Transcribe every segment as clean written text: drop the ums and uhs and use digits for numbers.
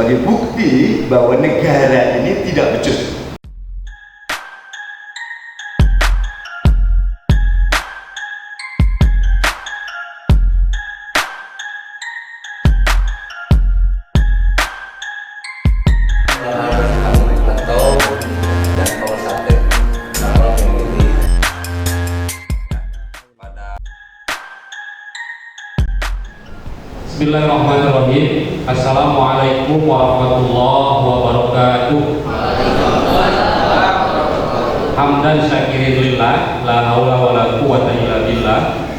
sebagai bukti bahwa negara ini tidak becus. Bismillahirrahmanirrahim. Assalamualaikum warahmatullahi wabarakatuh. Hamdan syakirin lillah, la haula wala quwwata illa billah.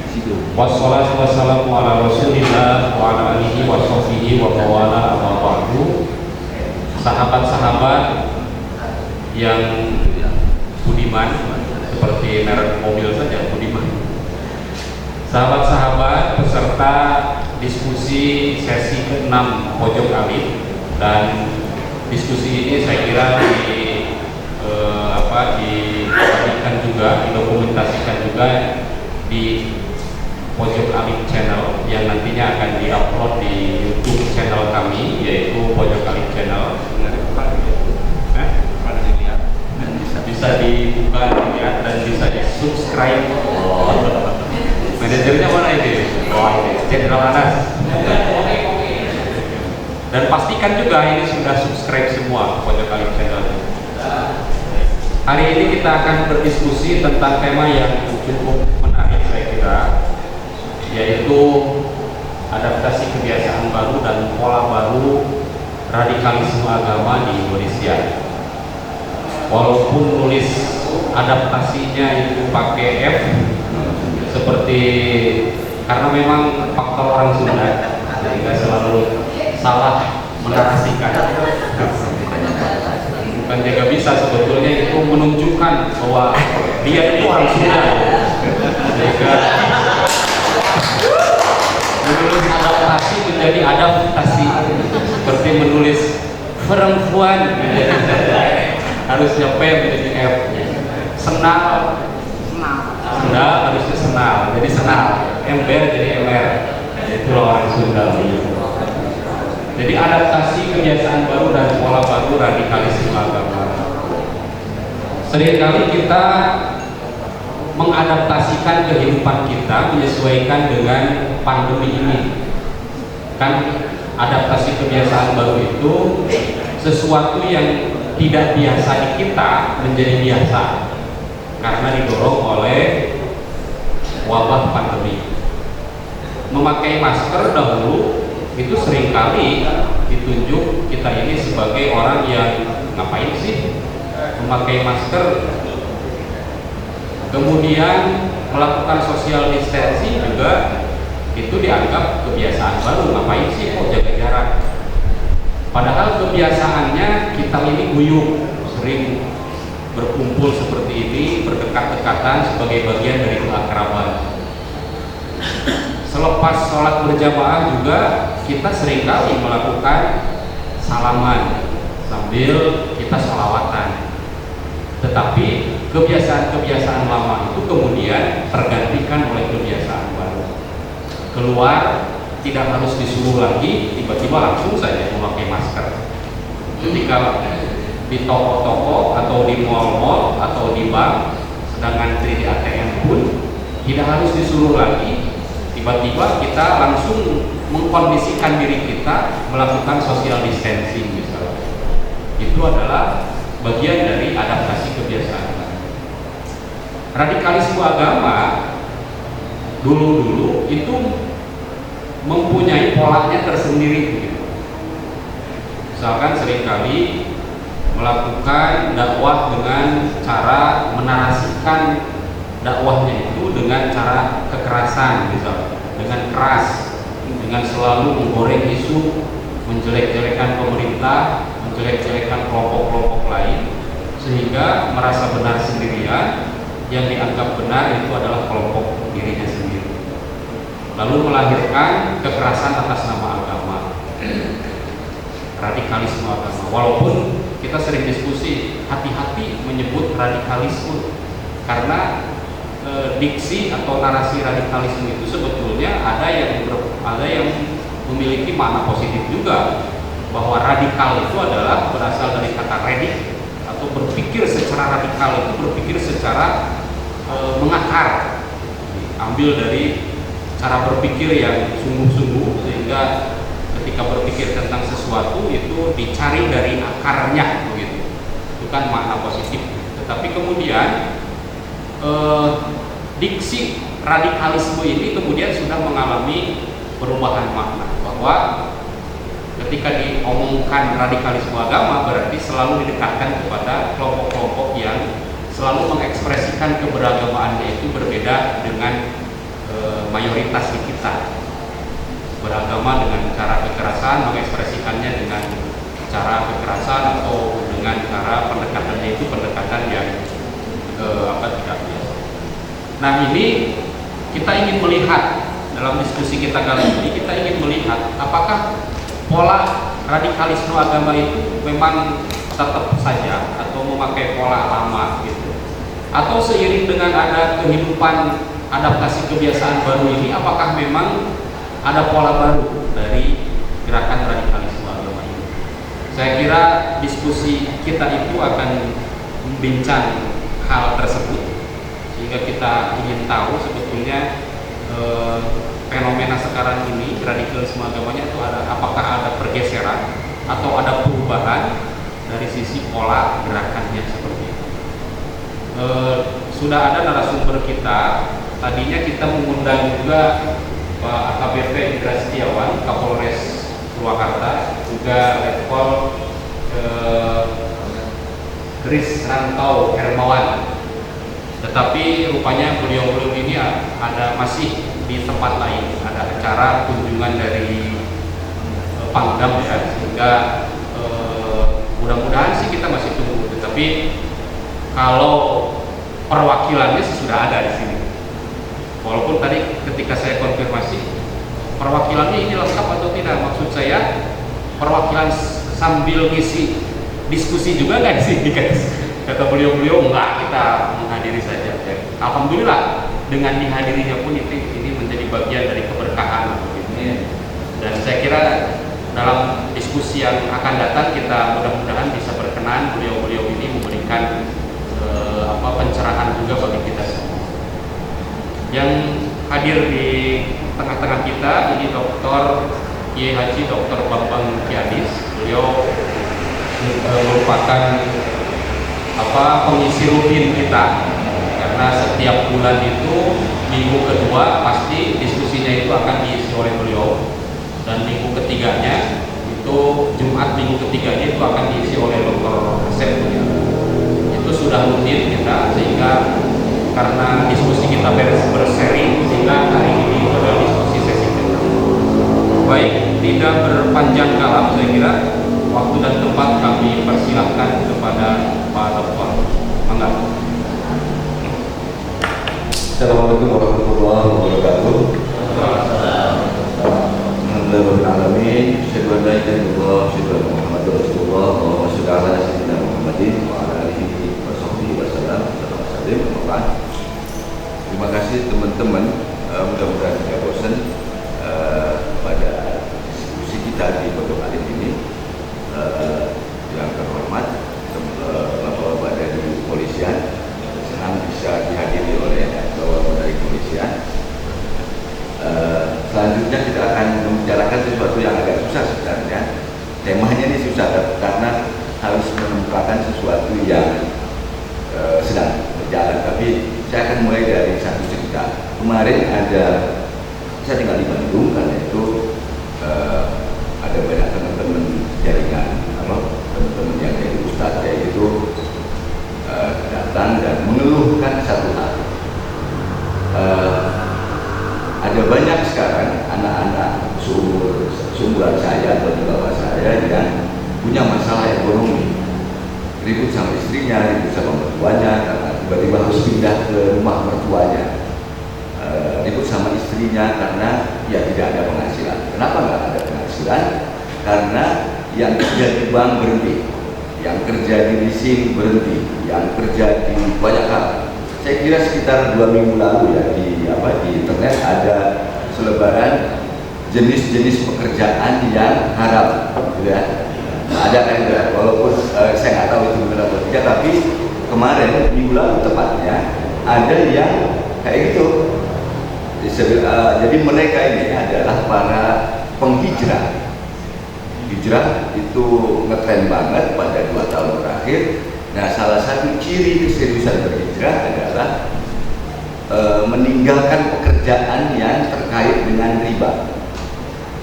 Wassalatu wassalamu ala rasulillah wa ala alihi wa sahbihi wa mawala amma ba'du. Sahabat-sahabat yang budiman, seperti merek mobil saja budiman. Sahabat-sahabat peserta diskusi sesi ke-6 Pojok Alit, dan diskusi ini saya kira dibagikan juga, didokumentasikan juga di Pojok Alit Channel yang nantinya akan diupload di YouTube channel kami, yaitu Pojok Alit Channel. Bisa dibuka, dilihat, dan bisa di subscribe. Manajernya mana ini? Jenderal Anas. Dan pastikan juga ini sudah subscribe semua Pojok Alit Channel. Hari ini kita akan berdiskusi tentang tema yang cukup menarik saya kira, yaitu adaptasi kebiasaan baru dan pola baru radikalisme agama di Indonesia. Walaupun nulis adaptasinya itu pakai F, seperti karena memang faktor orang Sunda sehingga selalu salah menarasikan. Bukan juga bisa, sebetulnya itu menunjukkan bahwa dia itu orang Sunda, sehingga menulis adaptasi menjadi adaptasi, seperti menulis perempuan harusnya P menjadi F, senal harusnya senal jadi senal, ember jadi emer. Itulah orang Sunda. Jadi adaptasi kebiasaan baru dan pola baru radikalisme agama. Seringkali kita mengadaptasikan kehidupan kita menyesuaikan dengan pandemi ini. Kan adaptasi kebiasaan baru itu sesuatu yang tidak biasa di kita menjadi biasa karena didorong oleh wabah pandemi. Memakai masker dahulu itu seringkali ditunjuk kita ini sebagai orang yang ngapain sih memakai masker. Kemudian melakukan social distancing juga itu dianggap kebiasaan baru, ngapain sih kok jaga jarak. Padahal kebiasaannya kita ini guyup, sering berkumpul seperti ini, berdekat-dekatan sebagai bagian dari keakraban. Selepas sholat berjamaah juga kita seringkali melakukan salaman sambil kita sholawatan. Tetapi kebiasaan-kebiasaan lama itu kemudian tergantikan oleh kebiasaan baru. Keluar tidak harus disuruh lagi, tiba-tiba langsung saja memakai masker. Ketika di toko-toko atau di mal-mal atau di bank sedang ngantri di ATM pun tidak harus disuruh lagi, tiba-tiba kita langsung mengkondisikan diri kita melakukan social distancing misalnya. Itu adalah bagian dari adaptasi kebiasaan. Radikalisme agama dulu-dulu itu mempunyai polanya tersendiri. Misalkan seringkali melakukan dakwah dengan cara menarasikan dakwahnya itu dengan cara kekerasan, misalnya dengan keras, dengan selalu menggoreng isu, menjelek-jelekan pemerintah, menjelek-jelekan kelompok-kelompok lain, sehingga merasa benar sendirian, yang dianggap benar itu adalah kelompok dirinya sendiri, lalu melahirkan kekerasan atas nama agama, radikalisme agama. Walaupun kita sering diskusi, hati-hati menyebut radikalisme, karena diksi atau narasi radikalisme itu sebetulnya ada yang memiliki makna positif juga. bahwa radikal itu adalah berasal dari kata redik, atau berpikir secara radikal itu berpikir secara mengakar, ambil dari cara berpikir yang sungguh-sungguh, sehingga ketika berpikir tentang sesuatu itu dicari dari akarnya, begitu. Itu kan makna positif. Tetapi kemudian diksi radikalisme ini kemudian sudah mengalami perubahan makna, bahwa ketika diomongkan radikalisme agama berarti selalu didekatkan kepada kelompok-kelompok yang selalu mengekspresikan keberagamaannya itu berbeda dengan mayoritas di kita. Beragama dengan cara kekerasan, mengekspresikannya dengan cara kekerasan, atau dengan cara pendekatannya itu pendekatan yang tidak biasa. Nah, ini kita ingin melihat dalam diskusi kita kali ini, kita ingin melihat apakah pola radikalisme agama itu memang tetap saja atau memakai pola lama gitu, atau seiring dengan ada kehidupan adaptasi kebiasaan baru ini, apakah memang ada pola baru dari gerakan radikalisme agama ini. Saya kira diskusi kita itu akan membincang hal tersebut, sehingga kita ingin tahu sebetulnya fenomena sekarang ini radikalisme agamanya itu apakah ada pergeseran atau ada perubahan dari sisi pola gerakannya seperti itu. Sudah ada narasumber kita. Tadinya kita mengundang juga Pak AKBP Indra Setiawan, Kapolres Purwakarta, juga Letkol Kris Rantau Hermawan. Tetapi rupanya beliau ini masih di tempat lain, ada acara kunjungan dari Pangdam ya, sehingga mudah-mudahan sih kita masih tunggu. Tetapi kalau perwakilannya sudah ada di sini. Walaupun tadi ketika saya konfirmasi perwakilannya ini lengkap atau tidak, maksud saya perwakilan sambil ngisi diskusi juga nggak di sini kan? Kata beliau enggak, kita menghadiri saja. Alhamdulillah dengan dihadirinya pun ini menjadi bagian dari keberkahan. Dan saya kira dalam diskusi yang akan datang kita mudah-mudahan bisa berkenan beliau ini memberikan pencerahan juga bagi kita semua. Yang hadir di tengah-tengah kita ini Dr. YH Dr. Bambang Kiadis. Beliau merupakan pengisi rutin kita, karena setiap bulan itu minggu kedua pasti diskusinya itu akan diisi oleh beliau, dan minggu ketiganya itu Jumat minggu ketiganya itu akan diisi oleh Dr. Asep. Itu sudah rutin kita, sehingga karena diskusi kita berseri, sehingga hari ini adalah diskusi sesi kedua. Baik, tidak berpanjang kalam, saya kira waktu dan tempat kami persilahkan kepada Pak Dokter. Mangga. Assalamualaikum warahmatullahi wabarakatuh. Alhamdulillahirrahmanirrahim. Asyhadu an la ilaha illallah, asyhadu anna Muhammadar Rasulullah, Allahumma shalli ala sayyidina Muhammadin wa ala alihi wa sahbihi wasallam. Terima kasih teman-teman, mudah-mudahan tidak bosan pada diskusi kita di pagi hari ini. Yang terhormat Bapak-bapak dari kepolisian, senang bisa dihadiri oleh Bapak-bapak dari kepolisian. Selanjutnya kita akan membicarakan sesuatu yang agak susah sebenarnya. Temanya ini susah karena harus menemukan sesuatu yang sedang berjalan. Tapi saya akan mulai dari satu cerita. Kemarin saya tinggal di Bandung, karena itu ada banyak teman-teman jaringan, teman-teman yang dari Ustadz itu datang dan mengeluhkan satu hal. Ada banyak sekarang anak-anak seumuran saya atau di bawah saya yang punya masalah ekonomi, ribut sama istrinya, ribut sama mertuanya karena tiba-tiba harus pindah ke rumah mertuanya, ribut sama istrinya karena ya tidak ada penghasilan. Kenapa nggak ada penghasilan? Karena yang kerja di bank berhenti, yang kerja di leasing berhenti, yang kerja di banyak hal. Saya kira sekitar 2 minggu lalu ya di internet ada selebaran jenis-jenis pekerjaan yang haram, gitu ya. ada kan enggak, walaupun saya nggak tahu itu benar atau tidak, tapi kemarin minggu lalu tepatnya ada yang kayak gitu. Jadi mereka ini adalah para penghijrah. Hijrah itu ngetren banget pada 2 tahun terakhir. Nah, salah satu ciri keseriusan berhijrah adalah meninggalkan pekerjaan yang terkait dengan riba,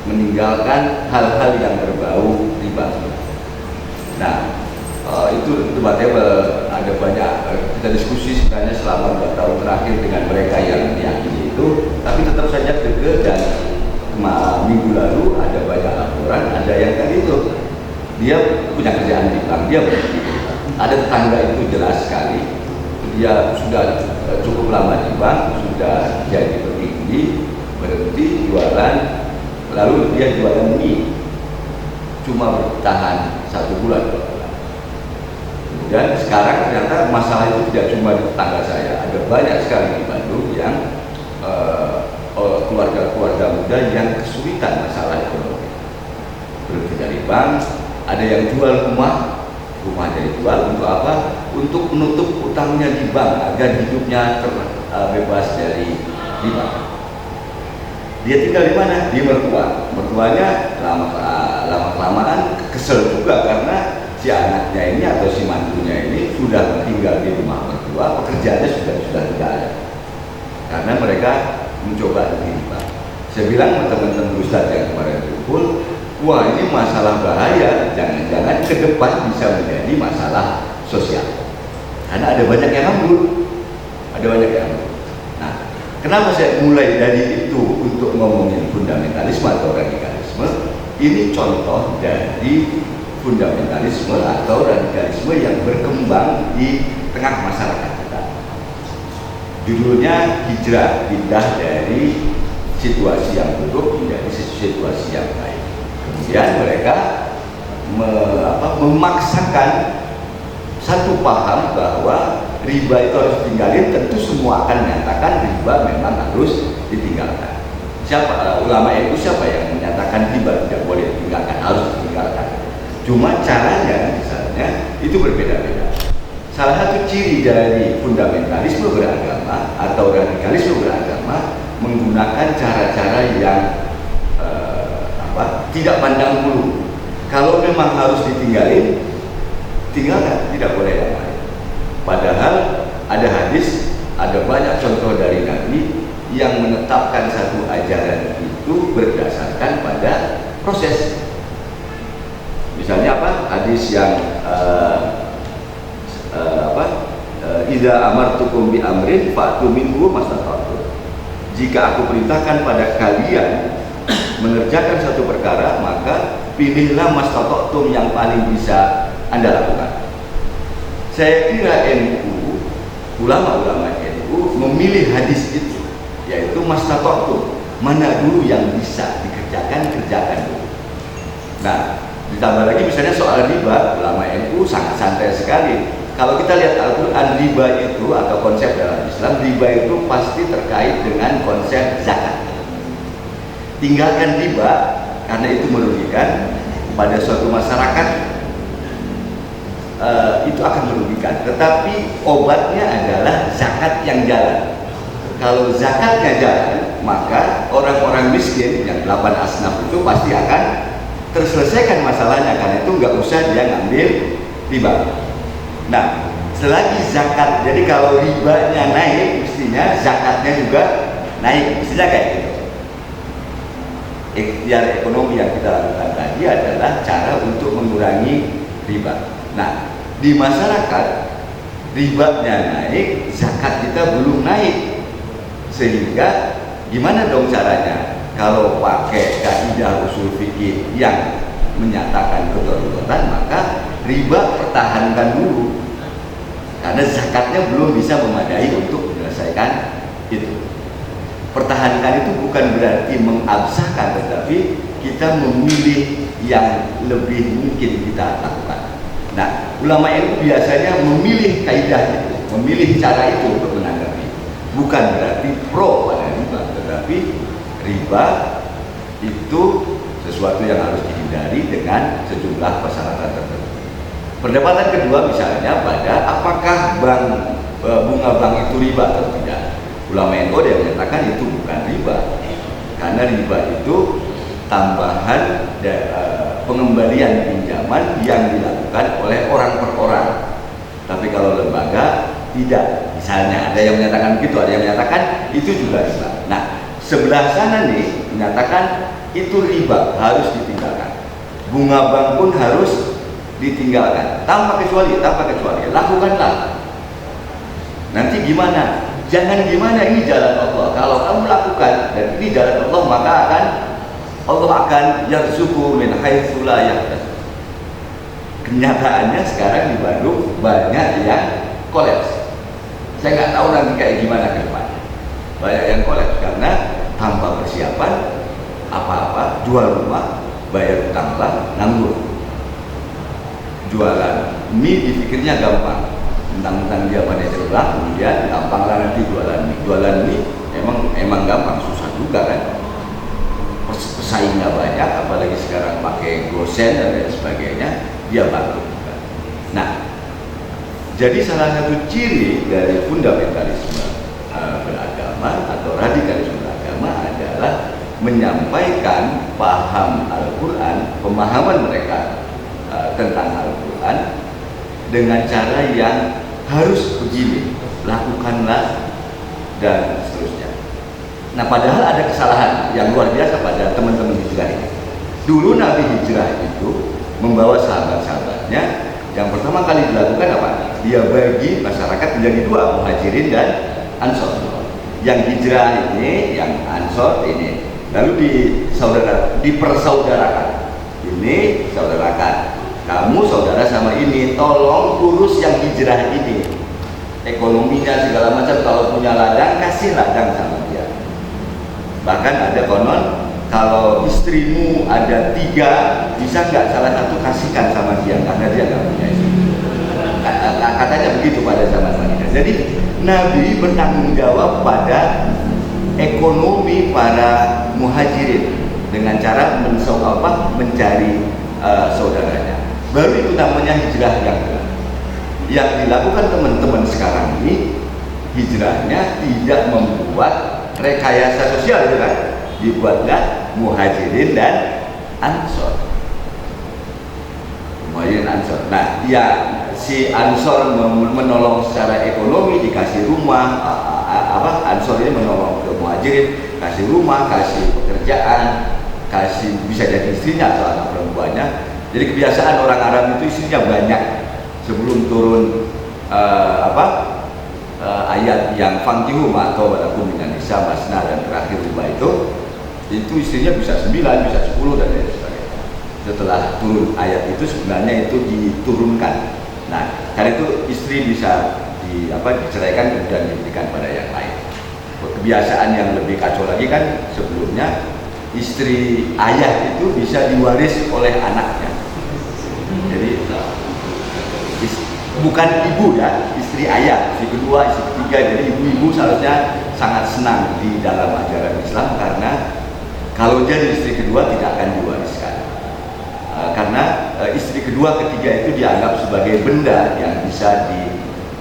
meninggalkan hal-hal yang berbau riba. Nah, itu debatable, ada banyak kita diskusi sebenarnya selama 2 tahun terakhir dengan mereka yang meyakini itu, tapi tetap saja kekeh. Dan minggu lalu ada banyak laporan, ada yang tadi itu dia punya kerjaan di bank, dia berhenti. Ada tetangga itu jelas sekali, dia sudah cukup lama di bank, sudah jadi petinggi, berhenti jualan, lalu dia jualan mie, cuma bertahan 1 bulan. Dan sekarang ternyata masalah itu tidak cuma di tetangga saya, ada banyak sekali di Bandung yang keluarga-keluarga muda yang kesulitan masalah ekonomi. Berhenti dari bank, ada yang jual rumahnya dijual untuk apa? Untuk menutup utangnya di bank agar hidupnya terbebas dari riba. Dia tinggal di mana? Di mertuanya lama-kelamaan kesel juga karena si anaknya ini atau si mantunya ini sudah tinggal di rumah mertua, pekerjaannya sudah tidak ada karena mereka mencoba riba. Saya bilang sama teman-teman Ustadz yang kemarin kumpul, wah ini masalah bahaya, jangan-jangan ke depan bisa menjadi masalah sosial karena ada banyak yang nganggur, Nah, kenapa saya mulai dari itu untuk ngomongin fundamentalisme atau radikalisme? Ini contoh dari fundamentalisme atau radikalisme yang berkembang di tengah masyarakat kita. Judulnya hijrah, pindah dari situasi yang buruk menjadi situasi yang baik. Kemudian mereka memaksakan satu paham bahwa riba itu harus ditinggalin. Tentu semua akan menyatakan riba memang harus ditinggalkan. Ulama NU siapa yang menyatakan riba tidak boleh ditinggalkan, harus ditinggalkan? Cuma caranya misalnya itu berbeda-beda. Salah satu ciri dari fundamentalisme beragama atau radikalisme beragama menggunakan cara-cara yang tidak pandang bulu. Kalau memang harus ditinggalin, tinggalkan, tidak boleh yang lain. Padahal ada hadis, ada banyak contoh dari Nabi yang menetapkan satu ajaran itu berdasarkan pada proses. Misalnya hadis yang idza amartukum bi amrin fa'tu minhu mastata'tum. Jika aku perintahkan pada kalian mengerjakan satu perkara, maka pilihlah mastata'tum yang paling bisa Anda lakukan. Saya kira ulama-ulama NU memilih hadis itu, yaitu mastata'tum, mana dulu yang bisa dikerjakan, kerjakan dulu. Nah, ditambah lagi misalnya soal riba, ulama NU sangat santai sekali. Kalau kita lihat Al-Quran, riba itu atau konsep dalam Islam, riba itu pasti terkait dengan konsep zakat. Tinggalkan riba karena itu merugikan pada suatu masyarakat, itu akan merugikan. Tetapi obatnya adalah zakat yang jalan. Kalau zakatnya jalan, maka orang-orang miskin yang 8 asnaf itu pasti akan terselesaikan masalahnya, karena itu nggak usah dia ngambil riba. Nah, selagi zakat, jadi kalau ribanya naik, mestinya zakatnya juga naik, mestinya kayak gitu. Ikhtiar ekonomi yang kita lakukan tadi adalah cara untuk mengurangi riba. Nah, di masyarakat ribanya naik, zakat kita belum naik, sehingga gimana dong caranya? Kalau pakai kaidah usul fikih yang menyatakan kedaruratan, maka riba pertahankan dulu, karena zakatnya belum bisa memadai untuk menyelesaikan itu. Pertahankan itu bukan berarti mengabsahkan, tetapi kita memilih yang lebih mungkin kita lakukan. Nah, ulama itu biasanya memilih kaidah itu, memilih cara itu untuk menanggapi. Bukan berarti pro pada riba, tetapi riba itu sesuatu yang harus dihindari dengan sejumlah persyaratan Perdebatan kedua misalnya pada apakah bunga bank itu riba atau tidak. Ulama NU yang menyatakan itu bukan riba, karena riba itu tambahan pengembalian pinjaman yang dilakukan oleh orang per orang. Tapi kalau lembaga tidak. Misalnya ada yang menyatakan begitu, ada yang menyatakan itu juga riba. Nah, sebelah sana nih menyatakan itu riba, harus ditinggalkan. Bunga bank pun harus ditinggalkan tanpa kecuali, lakukanlah. Nanti gimana? Jangan gimana, ini jalan Allah. Kalau kamu lakukan dan ini jalan Allah, maka Allah akan yarzuqu min haitsu la yahtasib. Kenyataannya sekarang di Bandung banyak yang kolaps. Saya nggak tahu nanti kayak gimana ke depan. Banyak yang kolaps karena tanpa persiapan apa-apa, jual rumah, bayar utang bank, nganggur. Jualan mie dipikirnya gampang, tentang dia manajer bank, kemudian gampanglah nanti jualan mie emang gampang, susah juga kan. Pesaingnya banyak, apalagi sekarang pakai gosen dan lain sebagainya, dia bangkrut. Nah, jadi salah satu ciri dari fundamentalisme beragama atau radikalisme beragama adalah menyampaikan paham Al-Quran, pemahaman mereka tentang Al-Quran dengan cara yang harus begini, lakukanlah, dan seterusnya. Nah, padahal ada kesalahan yang luar biasa pada teman-teman hijrah ini. Dulu Nabi hijrah itu membawa sahabat-sahabatnya. Yang pertama kali dilakukan apa? Dia bagi masyarakat menjadi dua, muhajirin dan ansor. Yang hijrah ini, yang ansor ini, lalu dipersaudarakan. Ini saudarakan. Kamu saudara sama ini, tolong urus yang hijrah ini. Ekonominya segala macam, kalau punya ladang, kasih ladang sama dia. Bahkan ada konon, kalau istrimu ada 3, bisa nggak salah satu kasihkan sama dia, karena dia nggak punya istri. Katanya begitu pada zaman Madinah. Jadi Nabi bertanggung jawab pada ekonomi para muhajirin dengan cara mencari saudaranya. Baru itu namanya hijrah yang dilakukan teman-teman sekarang ini. Hijrahnya tidak membuat rekayasa sosial, gitu kan? Dibuatlah muhajirin dan ansor. Muhajirin ansor. Nah, ya si ansor menolong secara ekonomi, dikasih rumah, ansor ini menolong ke muhajirin, kasih rumah, kasih pekerjaan, kasih bisa jadi istrinya atau anak perempuannya. Jadi kebiasaan orang Arab itu istrinya banyak. Sebelum turun ayat yang fankihu atau walakum minan nisa masna dan terakhir riba itu istrinya bisa 9, bisa 10 dan lain sebagainya. Setelah turun ayat itu sebenarnya itu diturunkan. Nah, karena itu istri bisa diceraikan dan diberikan pada yang lain. Kebiasaan yang lebih kacau lagi kan sebelumnya istri ayah itu bisa diwaris oleh anaknya. Jadi bukan ibu ya, istri ayah, istri kedua, istri ketiga. Jadi ibu-ibu seharusnya sangat senang di dalam ajaran Islam karena kalau jadi istri kedua tidak akan diwariskan. Karena istri kedua, ketiga itu dianggap sebagai benda yang bisa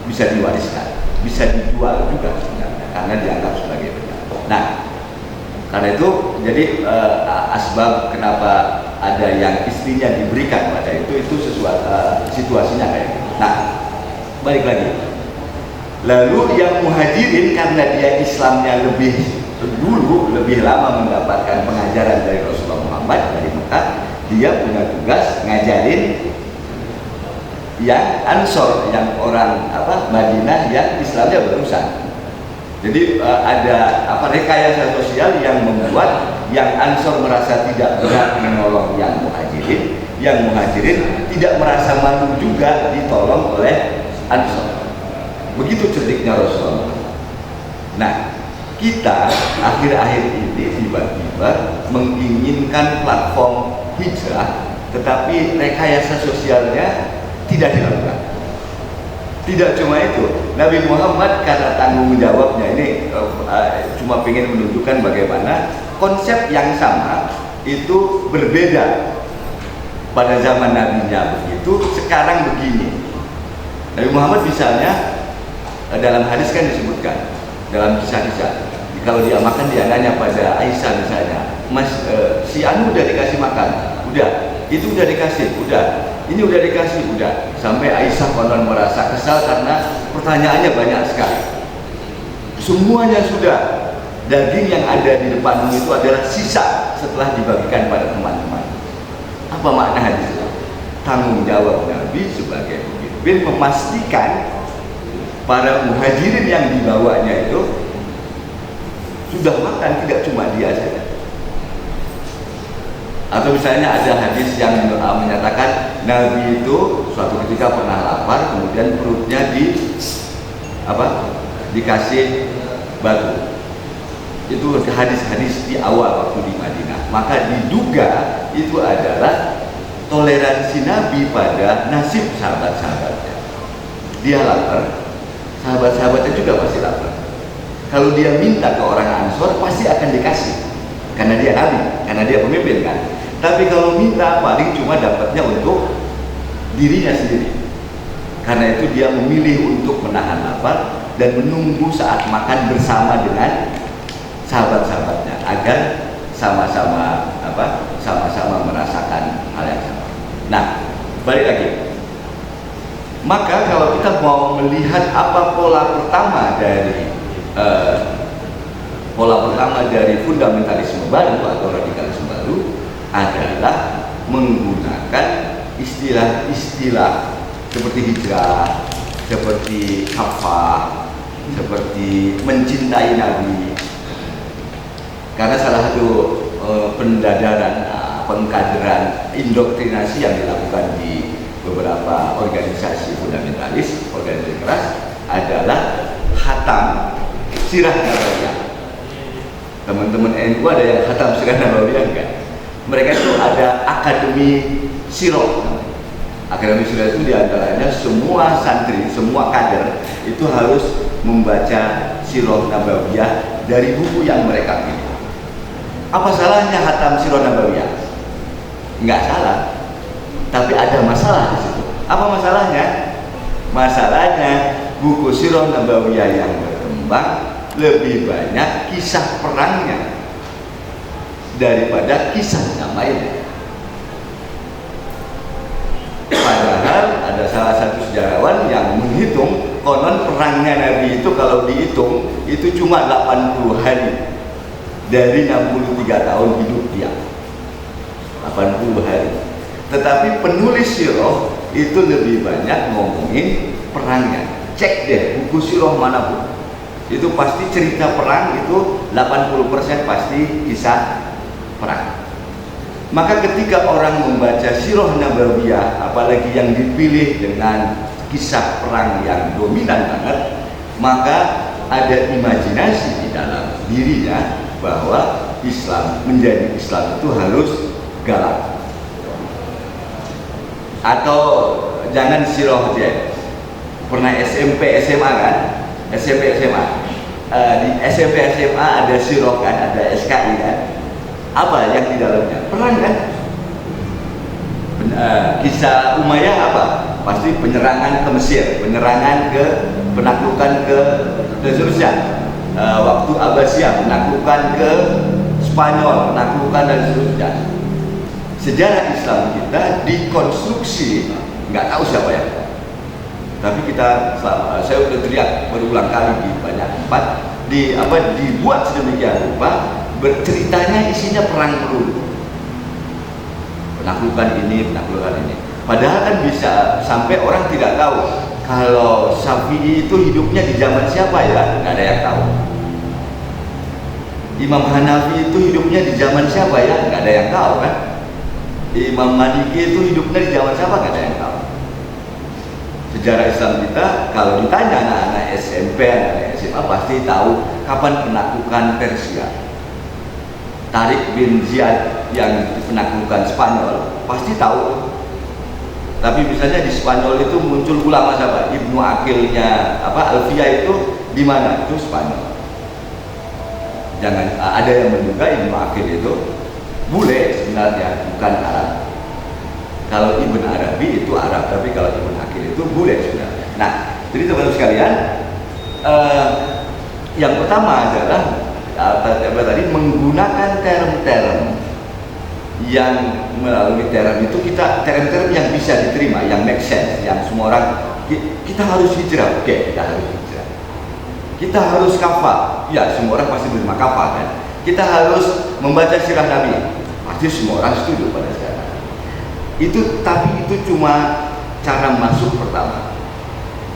diwariskan, bisa dijual juga sebenarnya karena dianggap sebagai benda. Nah, karena itu jadi asbab kenapa ada yang istrinya diberikan pada itu sesuatu situasinya kayak gitu. Nah, balik lagi. Lalu yang muhajirin karena dia Islamnya lebih lama mendapatkan pengajaran dari Rasulullah Muhammad dari Mekah, dia punya tugas ngajarin yang ansor, yang orang Madinah yang Islamnya berusaha. Jadi ada rekayasa sosial yang membuat yang ansor merasa tidak berat menolong yang muhajirin tidak merasa malu juga ditolong oleh ansor. Begitu cerdiknya Rasulullah. Nah, kita akhir-akhir ini tiba-tiba menginginkan platform hijrah, tetapi rekayasa sosialnya tidak dilakukan. Tidak cuma itu, Nabi Muhammad karena tanggung jawabnya ini cuma ingin menunjukkan bagaimana konsep yang sama itu berbeda pada zaman nabinya begitu, sekarang begini. Nabi Muhammad misalnya dalam hadis kan disebutkan dalam kisah-kisah, kalau dia makan dia nanya pada Aisyah misalnya, Mas, si Anu udah dikasih makan? Udah. Itu udah dikasih? Udah. Ini udah dikasih? Udah. Sampai Aisyah konon merasa kesal karena pertanyaannya banyak sekali. Semuanya sudah. Daging yang ada di depanmu itu adalah sisa setelah dibagikan pada teman-teman. Apa makna hadis itu? Tanggung jawab Nabi sebagai pemimpin memastikan para muhajirin yang dibawanya itu sudah makan, tidak cuma dia saja. Atau misalnya ada hadis yang menyatakan Nabi itu suatu ketika pernah lapar, kemudian perutnya dikasih batu. Itu hadis-hadis di awal waktu di Madinah. Maka diduga itu adalah toleransi Nabi pada nasib sahabat-sahabatnya. Dia lapar, sahabat-sahabatnya juga pasti lapar. Kalau dia minta ke orang Ansor pasti akan dikasih, karena dia Nabi, karena dia pemimpin kan. Tapi kalau minta paling cuma dapatnya untuk dirinya sendiri. Karena itu dia memilih untuk menahan lapar dan menunggu saat makan bersama dengan sahabat-sahabatnya agar sama-sama merasakan hal yang sama. Nah, balik lagi. Maka kalau kita mau melihat apa pola pertama dari fundamentalisme baru atau radikalisme baru adalah menggunakan istilah-istilah seperti hijrah, seperti kafah, seperti mencintai Nabi. Karena salah satu pendadaran, pengkaderan, indoktrinasi yang dilakukan di beberapa organisasi fundamentalis, organisasi keras adalah khatam sirah nabawiyah. Teman-teman NU ada yang khatam sirah nabawiyah enggak? Mereka itu ada akademi sirah. Akademi sirah itu diantaranya semua santri, semua kader itu harus membaca sirah nabawiyah dari buku yang mereka pilih. Apa salahnya khatam sirah nabawiyah? Enggak salah, tapi ada masalah di situ. Apa masalahnya? Masalahnya buku sirah nabawiyah yang berkembang lebih banyak kisah perangnya daripada kisah yang lainnya. Padahal ada salah satu sejarawan yang menghitung konon perangnya Nabi itu kalau dihitung itu cuma 80 hari dari 63 tahun hidup dia. 80 hari. Tetapi penulis sirah itu lebih banyak ngomongin perangnya. Cek deh buku sirah manapun, itu pasti cerita perang, itu 80% pasti kisah perang. Maka ketika orang membaca sirah nabawiyah, apalagi yang dipilih dengan kisah perang yang dominan banget, maka ada imajinasi di dalam dirinya bahwa Islam, menjadi Islam itu harus galak. Atau jangan sirah aja, pernah SMP SMA kan, SMP SMA, di SMP SMA ada sirah kan, ada SKI kan, apa yang di dalamnya? Perang kan. Kisah Umayyah apa? Pasti penyerangan ke Mesir, penyerangan ke, penaklukan ke seterusnya. Waktu Abbasiyah, penaklukan ke Spanyol, penaklukan dan seterusnya. Sejarah Islam kita dikonstruksi, nggak tahu siapa ya, tapi saya udah teriak berulang kali di banyak tempat, dibuat sedemikian rupa, berceritanya isinya perang peluru, penaklukan ini. Padahal kan bisa sampai orang tidak tahu kalau Syafi'i itu hidupnya di zaman siapa ya, nggak ada yang tahu. Imam Hanafi itu hidupnya di zaman siapa ya, nggak ada yang tahu kan. Imam Maliki itu hidupnya di zaman siapa, nggak ada yang tahu. Sejarah Islam kita kalau ditanya anak-anak SMP, anak-anak SMA pasti tahu kapan penaklukan Persia. Tariq bin Ziyad yang penaklukan Spanyol pasti tahu. Tapi misalnya di Spanyol itu muncul ulama siapa? Ibnu Aqilnya Alfiyah itu di mana? Itu Spanyol. Jangan ada yang menduga Ibnu Aqil itu bule sebenarnya, bukan Arab. Kalau Ibn Arabi itu Arab, tapi kalau Ibn Aqil itu bule sudah. Nah, jadi teman-teman sekalian, yang pertama adalah tadi menggunakan term-term yang melalui term itu kita term-term yang bisa diterima, yang make sense, yang semua orang kita harus hijrah, oke, kita harus hijrah. Kita harus kafah, ya semua orang pasti menerima kafah kan. Kita harus membaca sirah Nabi, pasti semua orang setuju pada sekarang. Tapi itu cuma cara masuk pertama.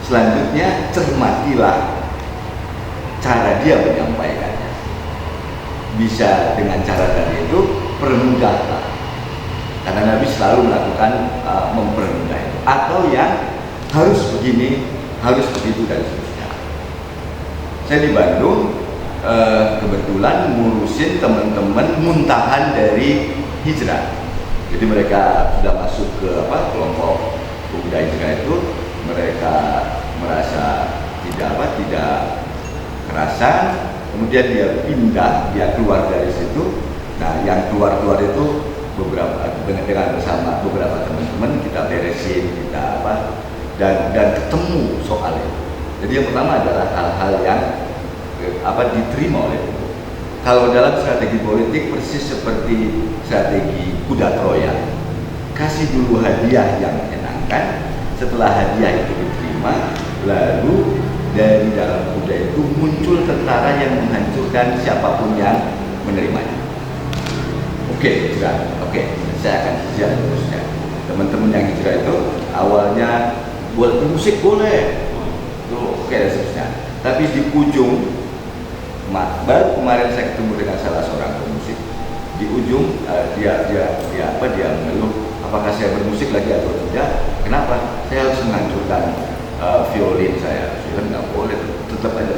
Selanjutnya cermatilah cara dia menyampaikannya. Bisa dengan cara tadi itu permudahlah. Karena Nabi selalu melakukan mempermudah itu. Atau yang harus begini, harus begitu dan seterusnya. Saya di Bandung kebetulan ngurusin teman-teman muntahan dari hijrah. Jadi mereka sudah masuk ke kelompok pemuda hijrah itu, mereka merasa tidak kerasan, kemudian dia pindah, dia keluar dari situ. Nah, yang keluar itu beberapa dengan bersama beberapa teman-teman kita beresin, dan ketemu soal itu. Jadi yang pertama adalah hal-hal yang diterima oleh itu. Kalau dalam strategi politik persis seperti strategi kuda Troya, kasih dulu hadiah yang menyenangkan. Setelah hadiah itu diterima, lalu dari dalam kuda itu muncul tentara yang menghancurkan siapapun yang menerimanya. Oke, hijrah. Oke, saya akan hijrah terusnya. Teman-teman yang hijrah itu awalnya buat musik boleh, tuh oke dan seterusnya. Tapi di ujung, baru kemarin saya ketemu dengan salah seorang pemusik. Di ujung dia mengeluh, apakah saya bermusik lagi atau tidak? Kenapa? Saya harus menghancurkan violin saya. Violin nggak boleh, tetap aja.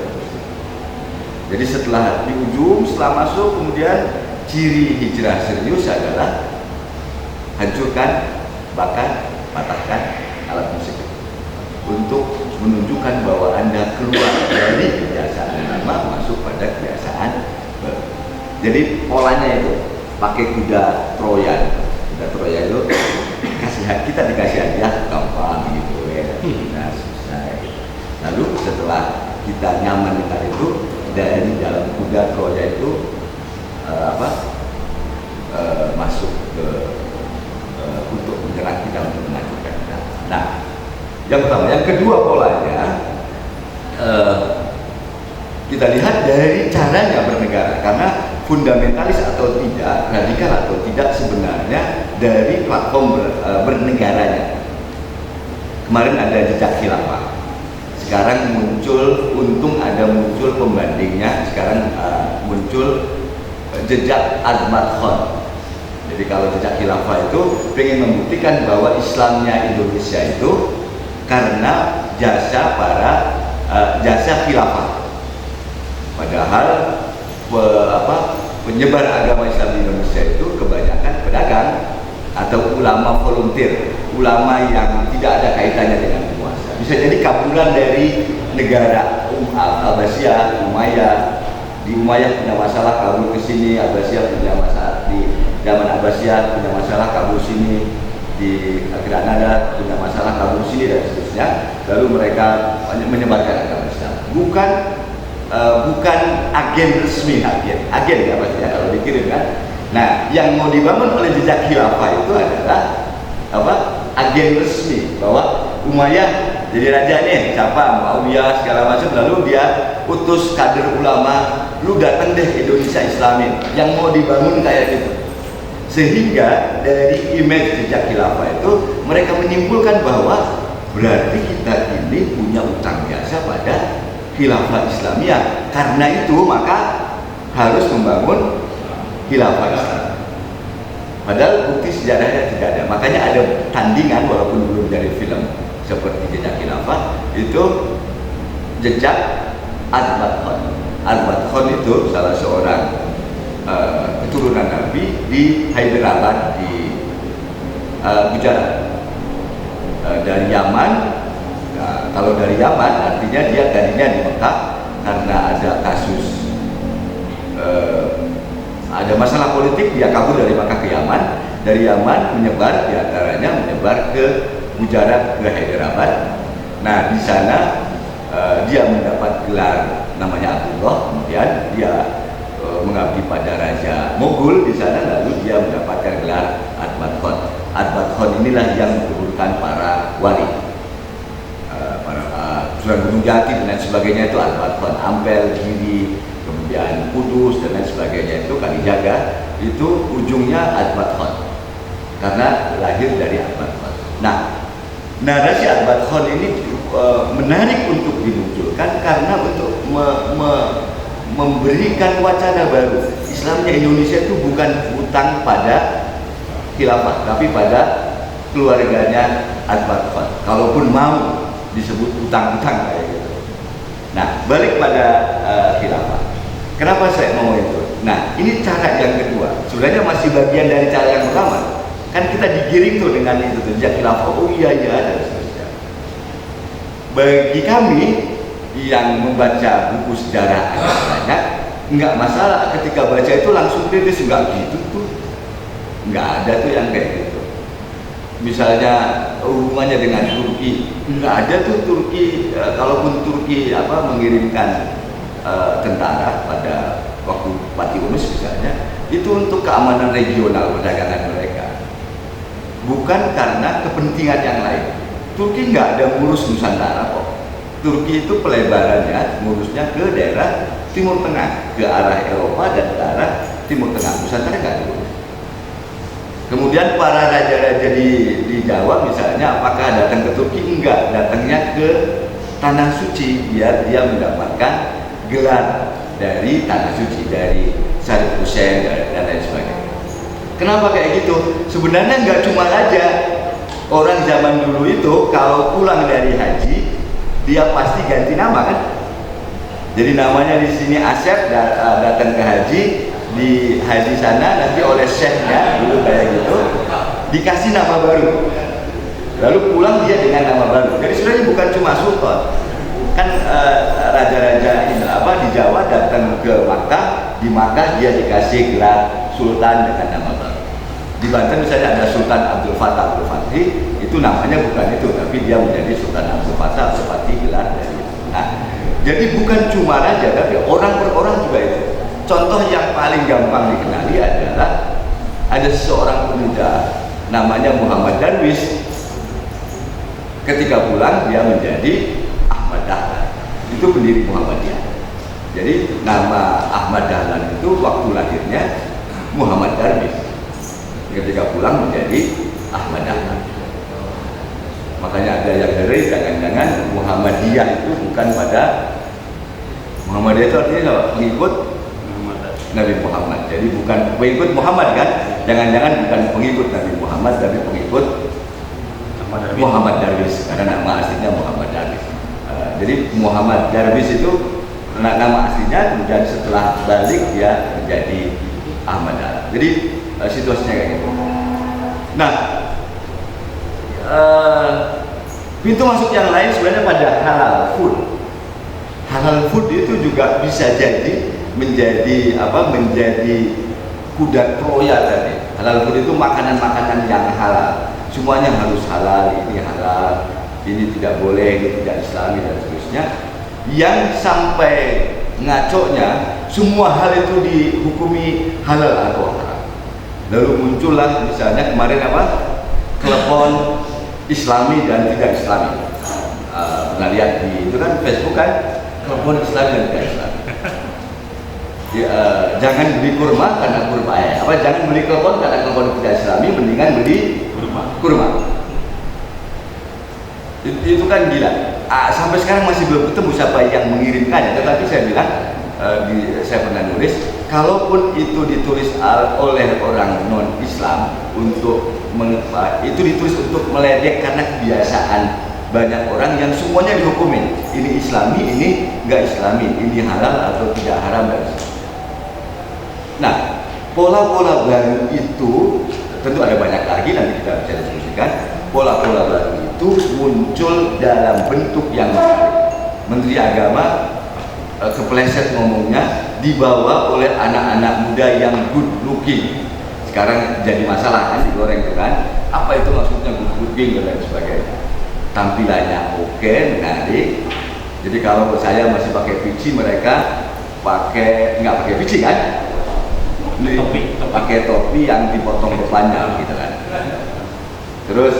Jadi setelah di ujung, setelah masuk, kemudian ciri hijrah serius adalah hancurkan, bahkan patahkan alat musik untuk menunjukkan bahwa Anda keluar dari kebiasaan lama masuk pada kebiasaan baru. Jadi polanya itu pakai kuda Troya. Kuda Troya itu kita dikasih hadiah gampang gitu ya. Nah, lalu setelah kita nyaman dengan itu, dari dalam kuda Troya itu masuk ke untuk menyerang kita, untuk menghancurkan kita. Nah, yang pertama. Yang kedua polanya kita lihat dari caranya bernegara, karena fundamentalis atau tidak, radikal atau tidak sebenarnya dari platform bernegaranya. Kemarin ada jejak khilafah, sekarang muncul, untung ada muncul pembandingnya, sekarang muncul jejak Azmat Khan. Jadi kalau jejak khilafah itu ingin membuktikan bahwa Islamnya Indonesia itu karena jasa jasa khilafah. Padahal penyebar agama Islam di Indonesia itu kebanyakan pedagang atau ulama volunteer, ulama yang tidak ada kaitannya dengan penguasa. Bisa jadi kabulan dari negara Abbasiyah, Umayyah. Di Umayyah punya masalah, kabur ke sini. Abbasiyah punya masalah, di zaman Abbasiyah punya masalah, kabur sini. Di Granada punya masalah, kabur sini dan seterusnya. Lalu mereka menyebarkan agama Islam. Bukan agen resmi, agen ya maksudnya kalau dikirim kan. Nah, yang mau dibangun oleh jejak khilafah itu adalah agen resmi, bahwa Umayyah jadi raja nih, siapa Muawiyah segala macam, lalu dia utus kader ulama, lu datang deh Indonesia Islamin, yang mau dibangun kayak gitu. Sehingga dari image jejak khilafah itu mereka menyimpulkan bahwa berarti kita ini punya utang jasa pada khilafah Islamiyah. Karena itu maka harus membangun khilafah Islam. Padahal bukti sejarahnya tidak ada. Makanya ada tandingan walaupun belum dari film seperti jejak khilafah, itu jejak Azmat Khan. Azmat Khan itu salah seorang keturunan Nabi di Hyderabad di Gujarat. Dari Yaman. Nah, kalau dari Yaman artinya dia tadinya di Mekah, karena ada kasus ada masalah politik, dia kabur dari Mekah ke Yaman. dari Yaman menyebar, diantaranya menyebar ke Gujarat, ke Hyderabad. Nah di sana dia mendapat gelar namanya Abdullah, kemudian dia mengabdi pada Raja Mughul di sana, lalu dia mendapatkan gelar Adbat Khan. Adbat Khan inilah yang menurunkan para wali, Sunan Gunung Jati dan lain sebagainya itu Adbat Khan, Ampel, Giri, kemudian Kudus dan lain sebagainya itu Kalijaga, itu ujungnya Adbat Khan karena lahir dari Adbat Khan. Nah, narasi Adbat Khan ini menarik untuk dimunculkan karena untuk memberikan wacana baru. Islamnya Indonesia itu bukan hutang pada khilafah, tapi pada keluarganya Adbat Khan. Kalaupun mau disebut hutang-hutang kayak gitu. Nah, balik pada khilafah. Kenapa saya mau itu? Nah, ini cara yang kedua. Sebenarnya masih bagian dari cara yang pertama. Kan kita digiring tuh dengan itu tuh, khilafah. Oh iya dan seterusnya. Bagi kami yang membaca buku sejarah agak banyak, nggak masalah ketika baca itu langsung kritis, nggak gitu tuh, nggak ada tuh yang kayak gitu. Misalnya hubungannya dengan Turki, nggak ada tuh Turki, kalaupun Turki mengirimkan tentara pada waktu Pati Unus misalnya, itu untuk keamanan regional perdagangan mereka, bukan karena kepentingan yang lain. Turki nggak ada ngurus Nusantara kok. Turki itu pelebarannya ngurusnya ke daerah Timur Tengah, ke arah Eropa dan ke arah Timur Tengah. Nusantara nggak diurus. Kemudian para raja-raja di Jawa misalnya, apakah datang ke Turki? Enggak, datangnya ke Tanah Suci biar dia mendapatkan gelar dari Tanah Suci, dari Syarif Hussein dan lain sebagainya. Kenapa kayak gitu? Sebenarnya nggak cuma raja. Orang zaman dulu itu kalau pulang dari haji, dia pasti ganti nama kan? Jadi namanya di sini Asep, datang ke haji, di haji sana nanti oleh syekhnya dulu kayak gitu, dikasih nama baru. Lalu pulang dia dengan nama baru. Jadi sebenarnya bukan cuma sultan. Kan raja-raja di Jawa datang ke Makkah, di Makkah dia dikasih gelar sultan dengan nama baru. Di Banten misalnya ada Sultan Abdul Fattah Abdul Fatih, itu namanya bukan itu, tapi dia menjadi Sultan Abdul Fattah Abdul Fatih, gelar dari itu. Nah, jadi bukan cuma raja, tapi orang per orang juga itu. Contoh yang paling gampang dikenali adalah ada seseorang pemuda namanya Muhammad Darwis. Ketika pulang dia menjadi Ahmad Dahlan, itu pendiri Muhammadiyah. Jadi nama Ahmad Dahlan itu waktu lahirnya Muhammad Darwis, ketika pulang menjadi Ahmad Dahlan. Makanya ada yang ngeri, jangan-jangan Muhammadiyah itu bukan pada Muhammadiyah itu artinya apa? Pengikut Nabi Muhammad. Jadi bukan pengikut Muhammad kan? Jangan-jangan bukan pengikut Nabi Muhammad, tapi pengikut Muhammad Darwis, karena nama aslinya Muhammad Darwis. Jadi Muhammad Darwis itu nama aslinya, kemudian setelah balik dia menjadi Ahmad Dahlan. Jadi situasinya kayak gitu. Nah, pintu masuk yang lain sebenarnya pada halal food. Halal food itu juga bisa jadi menjadi kuda Troya tadi. Halal food itu makanan-makanan yang halal. Semuanya harus halal, ini halal, ini tidak boleh, ini tidak islami dan seterusnya. Yang sampai ngaconya semua hal itu dihukumi halal atau haram. Lalu muncullah misalnya kemarin telepon islami dan tidak islami. Pernah lihat di itu kan Facebook kan, telepon islami dan tidak islami. Jangan beli kurma karena jangan beli telepon karena telepon tidak islami, mendingan beli kurma. Itu kan gila. Sampai sekarang masih belum ketemu siapa yang mengirimkannya, tetapi saya bilang saya pernah nulis, kalaupun itu ditulis oleh orang non Islam itu ditulis untuk meledek karena kebiasaan banyak orang yang semuanya dihukumin, ini islami, ini enggak islami, ini halal atau tidak haram dan sebagainya. Nah, pola-pola baru itu tentu ada banyak lagi, nanti kita bisa diskusikan. Pola-pola baru itu muncul dalam bentuk yang Menteri Agama kepleset ngomongnya, dibawa oleh anak-anak muda yang good looking. sekarang jadi masalah kan, digoreng itu kan, apa itu maksudnya good looking dan lain sebagainya. Tampilannya oke, menarik. Jadi kalau saya masih pakai pici, mereka nggak pakai pici kan, Topi. pakai topi yang dipotong berpanjang gitu kan. Terus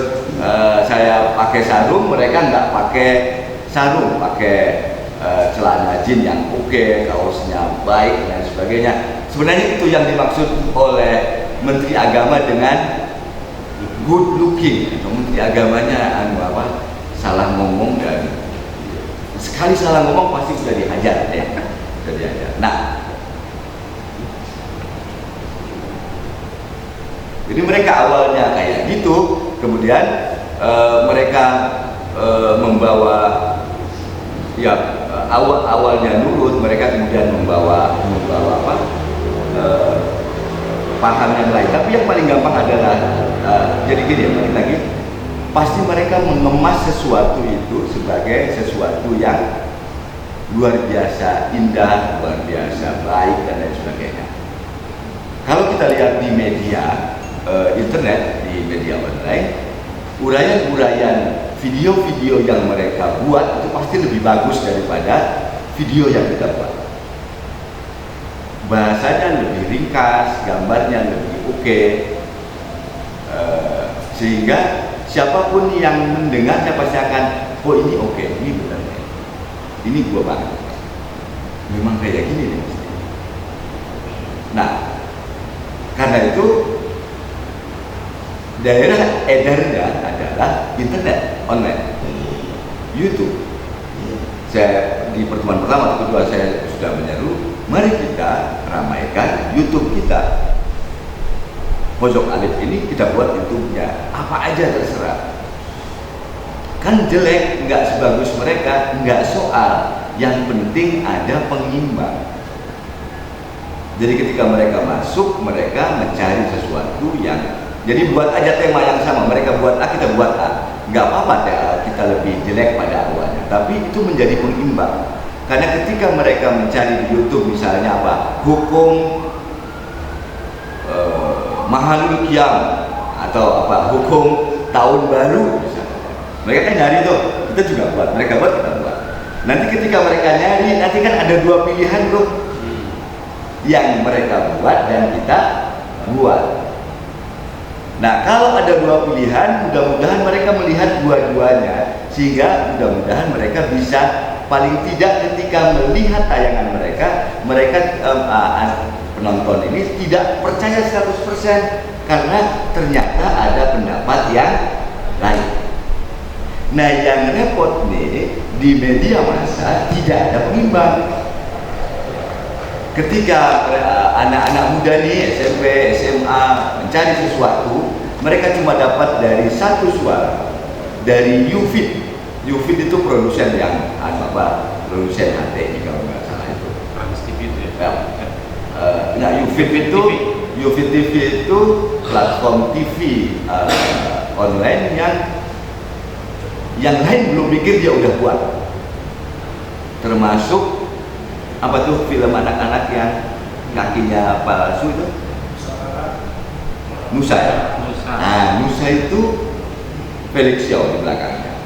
saya pakai sarung, mereka nggak pakai sarung, pakai celana jeans yang oke, kaosnya baik dan sebagainya. Sebenarnya itu yang dimaksud oleh Menteri Agama dengan good looking. Menteri Agamanya salah ngomong, dan sekali salah ngomong pasti sudah dihajar ya. Sudah dihajar. Nah, jadi mereka awalnya kayak gitu, kemudian mereka membawa ya awalnya nurut, mereka kemudian membawa paham yang lain. Tapi yang paling gampang adalah jadi gini ya, balik lagi, pasti mereka mengemas sesuatu itu sebagai sesuatu yang luar biasa indah, luar biasa baik dan lain sebagainya. Kalau kita lihat di media internet, di media online, uraian-uraian video-video yang mereka buat itu pasti lebih bagus daripada video yang kita buat. Bahasanya lebih ringkas, gambarnya lebih oke, sehingga siapapun yang mendengarnya pasti akan, oh ini oke, ini benar, ini gua banget, memang kayak gini nih mesti. Nah, karena itu daerah edarnya adalah internet online, YouTube. Saya di pertemuan pertama atau kedua saya sudah menyeru, mari kita ramaikan YouTube kita. Pojok Alif ini kita buat YouTube-nya, apa aja terserah. Kan jelek, nggak sebagus mereka, nggak soal. Yang penting ada pengimbang. Jadi ketika mereka masuk, mereka mencari sesuatu yang, jadi buat aja tema yang sama, mereka buat A, kita buat A. Nggak apa-apa kita lebih jelek pada awalnya, tapi itu menjadi pengimbang. Karena ketika mereka mencari di YouTube misalnya hukum Mahalul Qiyam atau hukum tahun baru misalnya, mereka kan nyari tuh, kita juga buat, mereka buat, kita buat. Nanti ketika mereka nyari, nanti kan ada dua pilihan tuh, yang mereka buat dan kita buat. Nah, kalau ada dua pilihan, mudah-mudahan mereka melihat dua-duanya, sehingga mudah-mudahan mereka bisa, paling tidak ketika melihat tayangan mereka penonton ini tidak percaya 100% karena ternyata ada pendapat yang lain. Nah, yang repot nih, di media massa tidak ada pengimbang. Ketika anak-anak muda nih, SMP, SMA mencari sesuatu, mereka cuma dapat dari satu suara, dari UFIT. UFIT itu produsen yang produsen HTI kalau nggak salah itu. Trans TV itu ya? Nah, UFIT itu, UFIT TV itu platform TV online yang lain belum pikir dia udah buat. Termasuk film anak-anak yang kakinya palsu itu, Nusa ya? Nah, Nusa itu Felix Xiao di belakangnya,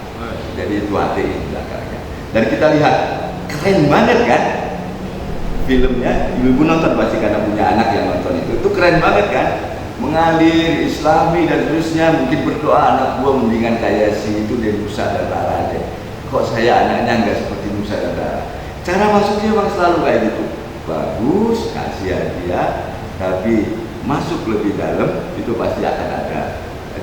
jadi itu HTI di belakangnya. Dan kita lihat, keren banget kan filmnya. Ibu nonton pasti karena punya anak yang nonton itu keren banget kan, mengalir Islami dan seterusnya. Mungkin berdoa, anak gua mendingan kayak si itu dari Nusa dan Rara deh, kok saya anaknya nggak seperti Nusa dan Rara. Cara masuknya memang selalu kayak gitu, bagus, kasih hadiah, tapi masuk lebih dalam itu pasti akan ada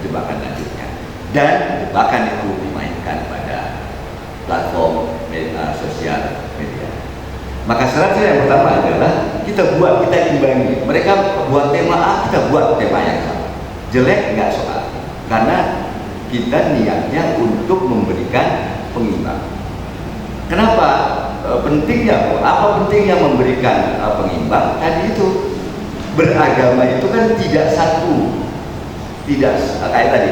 jebakan lanjutnya. Dan jebakan itu dimainkan pada platform sosial media. Maka syaratnya yang pertama adalah kita imbangi. Mereka buat tema A, kita buat tema yang sama. Jelek nggak soal, karena kita niatnya untuk memberikan pengimbang. Kenapa pentingnya? Apa pentingnya memberikan pengimbang? Tadi itu beragama itu kan tidak satu, tidak kayak tadi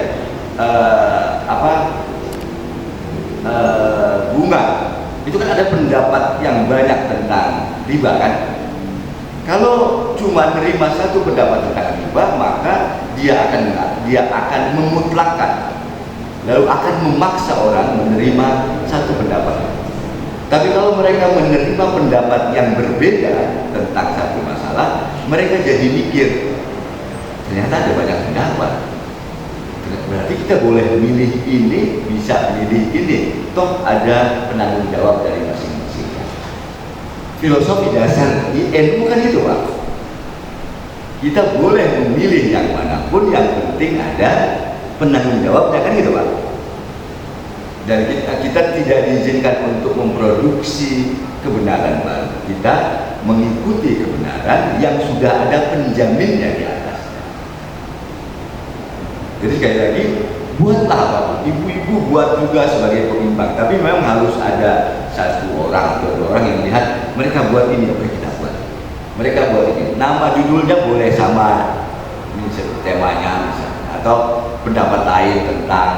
bunga itu kan ada pendapat yang banyak tentang riba kan. Kalau cuma menerima satu pendapat tentang riba, maka dia akan memutlakkan, lalu akan memaksa orang menerima satu pendapat. Tapi kalau mereka menerima pendapat yang berbeda tentang satu masalah, mereka jadi mikir, ternyata ada banyak pendapat, berarti kita boleh milih ini, bisa milih ini, toh ada penanggung jawab dari masing-masingnya. Filosofi dasar ilmu kan itu, Pak. Kita boleh memilih yang manapun, yang penting ada penanggung jawabnya, kan gitu, Pak. Dan kita tidak diizinkan untuk memproduksi kebenaran baru. Kita mengikuti kebenaran yang sudah ada penjaminnya di atas. Jadi sekali lagi, buatlah Bapak, ibu-ibu buat juga sebagai pengimbang. Tapi memang harus ada satu orang atau dua orang yang melihat mereka buat ini, apa kita buat. Mereka buat ini. Nama judulnya boleh sama, misalnya temanya misalnya, atau pendapat lain tentang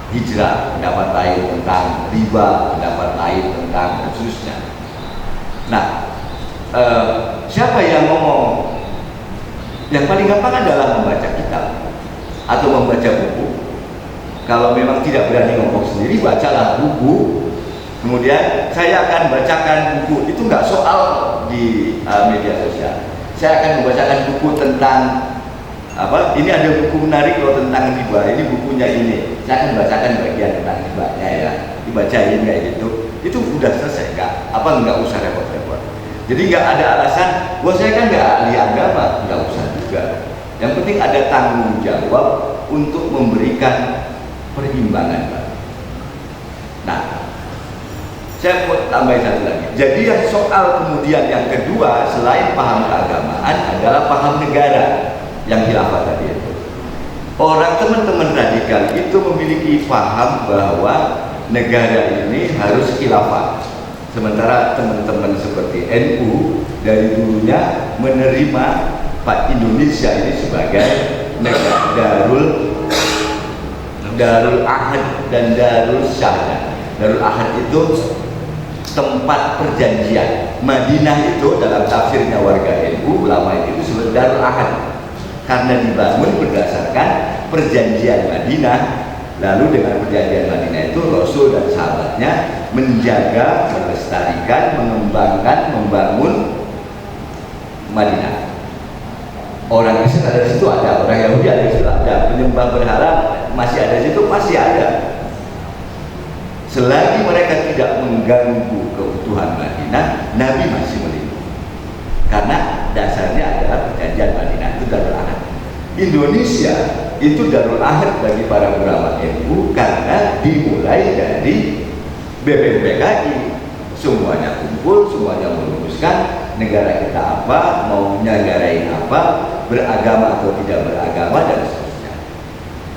hijrah, pendapat lain tentang riba, pendapat lain tentang dan seterusnya. Nah, siapa yang ngomong? Yang paling gampang adalah membaca kitab atau membaca buku. Kalau memang tidak berani ngomong sendiri, bacalah buku. Kemudian saya akan bacakan buku. Itu nggak soal di media sosial. Saya akan membacakan buku tentang apa? Ini ada buku menarik loh tentang riba. Ini bukunya ini. Saya akan bacakan bagian tentang ribanya ya. Dibacain kayak gitu. Itu udah selesai, nggak usah repot-repot. Jadi nggak ada alasan, wah saya kan nggak ahli agama, nggak usah juga. Yang penting ada tanggung jawab untuk memberikan perimbangan. Nah, saya mau tambahin satu lagi. Jadi yang soal kemudian yang kedua selain paham keagamaan adalah paham negara yang khilafah tadi itu. Orang teman-teman radikal itu memiliki paham bahwa negara ini harus khilafah. Sementara teman-teman seperti NU dari dulunya menerima Pak Indonesia ini sebagai negara Darul Ahad dan Darul Syahadah. Darul Ahad itu tempat perjanjian. Madinah itu dalam tafsirnya warga NU ulama itu disebut Darul Ahad karena dibangun berdasarkan perjanjian Madinah. Lalu dengan perjanjian Madinah itu Rasul dan sahabatnya menjaga, melestarikan, mengembangkan, membangun Madinah. Orang Kristen ada di situ ada, orang Yahudi ada di situ ada, penyembah berhala masih ada di situ, masih ada. Selagi mereka tidak mengganggu keutuhan Madinah, Nabi masih melindungi. Karena dasarnya adalah perjanjian Madinah itu Darul Ahad. Indonesia itu Darul Ahad bagi para ulama NU karena dimulai dari BPPKI. Semuanya kumpul, semuanya merumuskan negara kita apa, mau negarain apa, beragama atau tidak beragama dan seterusnya.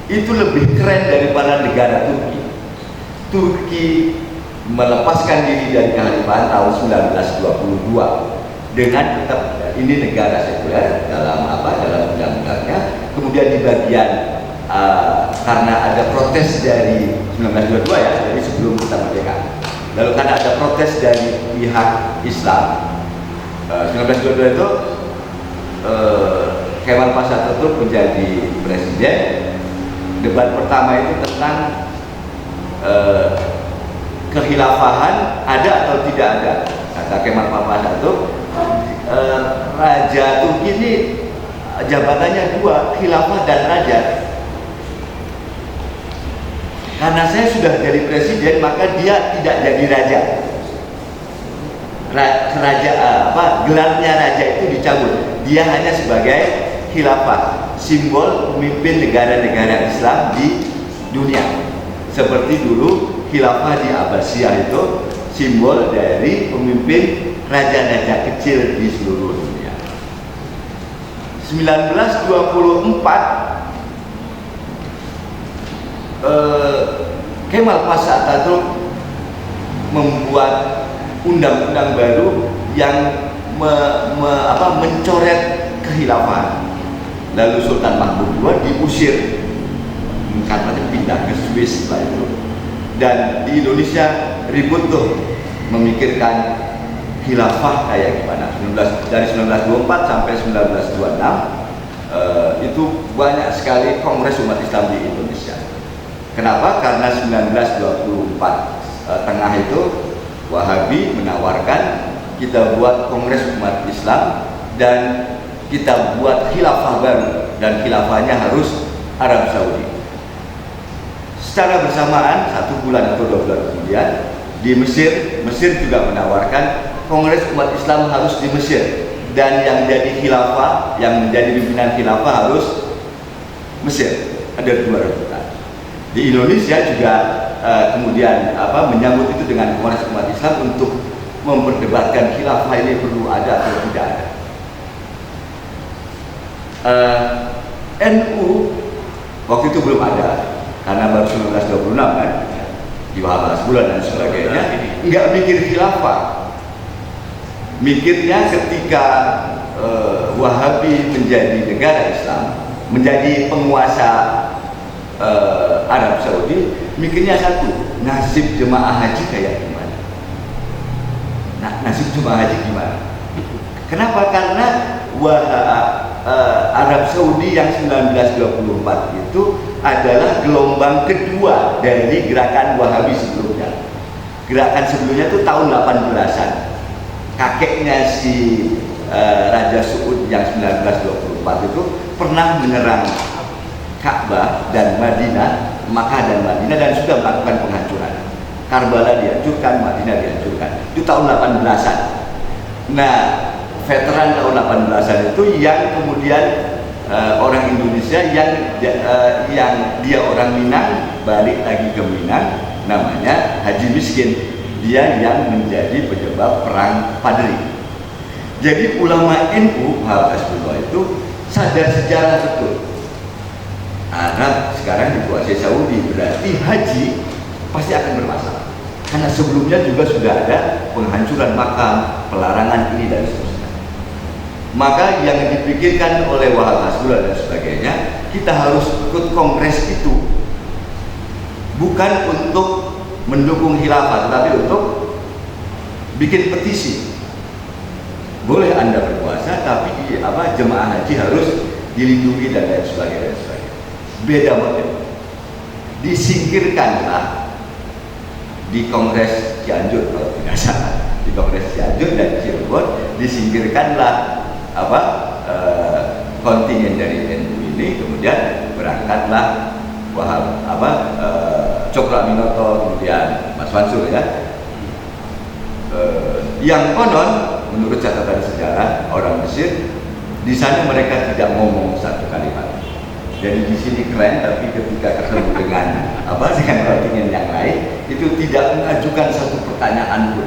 Itu lebih keren daripada negara Turki. Turki melepaskan diri dari kekhalifahan tahun 1922 dengan tetap ini negara sekuler dalam undang-undangnya. Kemudian di bagian karena ada protes dari 1922 ya, jadi sebelum kita merdeka. Lalu karena ada protes dari pihak Islam 1922 itu Kemal Pasataturk menjadi presiden. Debat pertama itu tentang kekhilafahan ada atau tidak ada. Kata Kemal Pasataturk, Raja Turki ini jabatannya dua, khilafah dan raja. Karena saya sudah jadi presiden, maka dia tidak jadi raja. Gelarnya raja itu dicabut. Dia hanya sebagai khilafah, simbol pemimpin negara-negara Islam di dunia. Seperti dulu khilafah di Abbasiyah itu simbol dari pemimpin raja-raja kecil di seluruh dunia. 1924 Kemal Pasataturk membuat undang-undang baru yang mencoret kekhilafahan. Lalu Sultan Mahmud II diusir karena pindah ke Swiss setelah itu. Dan di Indonesia ribut tuh memikirkan khilafah kayak gimana. Dari 1924 sampai 1926 itu banyak sekali kongres umat Islam di Indonesia. Kenapa? Karena 1924 tengah itu Wahabi menawarkan kita buat kongres umat Islam dan kita buat khilafah baru, dan khilafahnya harus Arab Saudi. Secara bersamaan 1 bulan atau 2 bulan kemudian di Mesir juga menawarkan kongres umat Islam harus di Mesir, dan yang jadi khilafah, yang menjadi pimpinan khilafah harus Mesir. Ada 2 rebutan. Di Indonesia juga kemudian menyambut itu dengan kongres umat Islam untuk memperdebatkan khilafah ini perlu ada atau tidak ada. NU waktu itu belum ada karena baru 1926 kan, di Wahabas bulan dan sebagainya, nggak mikir khilafah. Mikirnya ketika Wahabi menjadi negara Islam, menjadi penguasa Arab Saudi, mikirnya satu, nasib jemaah haji kayak gimana? Nah, nasib jemaah haji gimana? Kenapa? Karena Arab Saudi yang 1924 itu adalah gelombang kedua dari gerakan Wahabi sebelumnya. Gerakan sebelumnya itu tahun 18-an. Kakeknya si Raja Saud yang 1924 itu pernah menyerang Ka'bah dan Madinah, Makkah dan Madinah, dan sudah melakukan penghancuran. Karbala dihancurkan, Madinah dihancurkan. Itu tahun 18-an. Nah, veteran tahun 18-an itu yang kemudian orang Indonesia yang dia orang Minang balik lagi ke Minang, namanya Haji Miskin. Dia yang menjadi penyebab perang Padri. Jadi ulama NU Hasbullah itu sadar sejarah betul. Arab sekarang dikuasai Saudi, berarti haji pasti akan bermasalah. Karena sebelumnya juga sudah ada penghancuran makam, pelarangan ini dan seterusnya. Maka yang dipikirkan oleh Wahab Hasbullah dan sebagainya, kita harus ikut kongres itu bukan untuk mendukung khilafah, tetapi untuk bikin petisi. Boleh Anda berpuasa, tapi jemaah haji harus dilindungi dan lain sebagainya. Beda model. Disingkirkanlah di Kongres Cianjur kalau tidak salah, di Kongres Cianjur dan Cirebon disingkirkanlah kontingen dari NU ini, kemudian berangkatlah Cokro Aminoto, kemudian Mas Mansur ya. Yang konon menurut catatan sejarah orang Mesir, di sana mereka tidak ngomong satu kalimat. Jadi di sini keren, tapi ketika ketemu dengan dengan kontingen yang lain itu tidak mengajukan satu pertanyaan pun.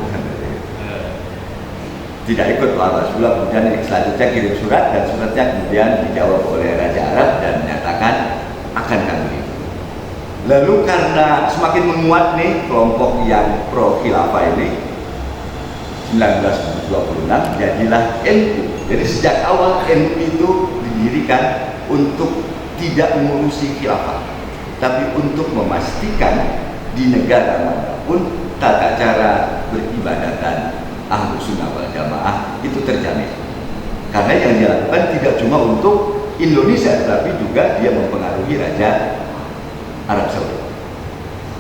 Tidak ikut Wahab Hasbullah, kemudian selanjutnya kirim surat, dan suratnya kemudian dijawab oleh Raja Arab dan menyatakan akan kami. Lalu karena semakin menguat nih kelompok yang pro khilafah ini, 1926 jadilah NU. Jadi sejak awal NU itu didirikan untuk tidak mengurusi khilafah, tapi untuk memastikan di negara manapun tata cara beribadatan Ahlus Sunnah wal Jamaah itu terjamin. Karena yang dilakukan tidak cuma untuk Indonesia, tapi juga dia mempengaruhi Raja Arab Saudi.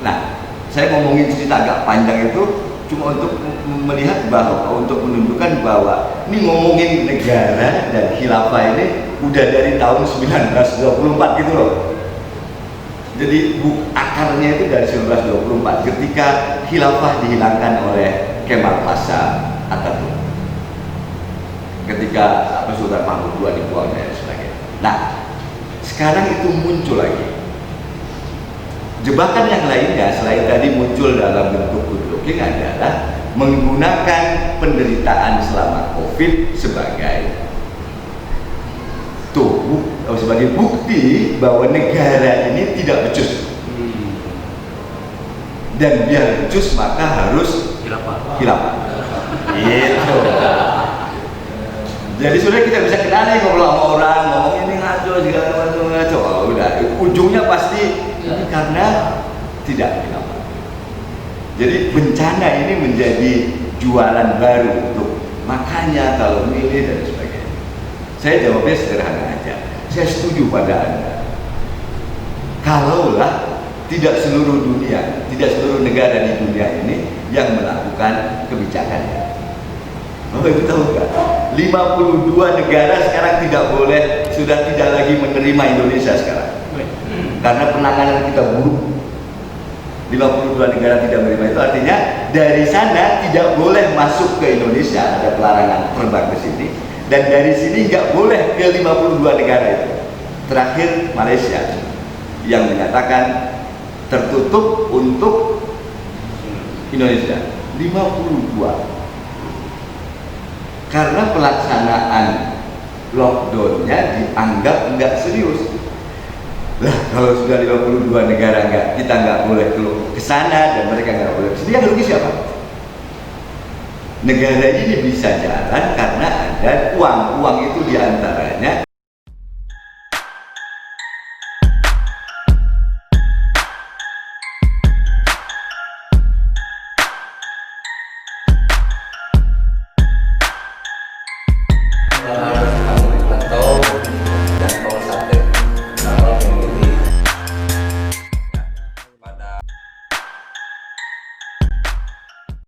Nah, saya ngomongin cerita agak panjang itu cuma untuk melihat bahwa, untuk menunjukkan bahwa ini ngomongin negara dan khilafah ini udah dari tahun 1924 gitu loh. Jadi akarnya itu dari 1924 ketika khilafah dihilangkan oleh Kemal Pasha Atatürk, ketika Sultan Mahmud II dibuang dan sebagainya. Nah, sekarang itu muncul lagi jebakan yang lainnya selain tadi muncul dalam bentuk good looking adalah menggunakan penderitaan selama COVID sebagai sebagai bukti bahwa negara ini tidak becus. Dan biar becus maka harus khilafah. Gitu. Jadi sudah kita bisa kenal nih kalau sama orang ngomong ini ngaco segala macam ngaco. Udah ujungnya pasti ini karena tidak khilafah. Jadi bencana ini menjadi jualan baru untuk makanya kalau milih dan sebagainya. Saya jawabnya sederhana aja. Saya setuju pada Anda. Kalaulah tidak seluruh dunia, tidak seluruh negara di dunia ini yang melakukan kebijakannya. Bapak Ibu tahu nggak? 52 negara sekarang tidak boleh, sudah tidak lagi menerima Indonesia sekarang. Karena penanganan kita buruk. 52 negara tidak menerima, itu artinya dari sana tidak boleh masuk ke Indonesia, ada pelarangan terbang ke sini, dan dari sini nggak boleh ke 52 negara itu. Terakhir Malaysia yang menyatakan tertutup untuk Indonesia 52 karena pelaksanaan lockdownnya dianggap nggak serius. Lah kalau sudah 52 negara kita nggak boleh ke sana dan mereka nggak boleh ke sini, yang rugi siapa? Negara ini bisa jalan karena ada uang itu diantaranya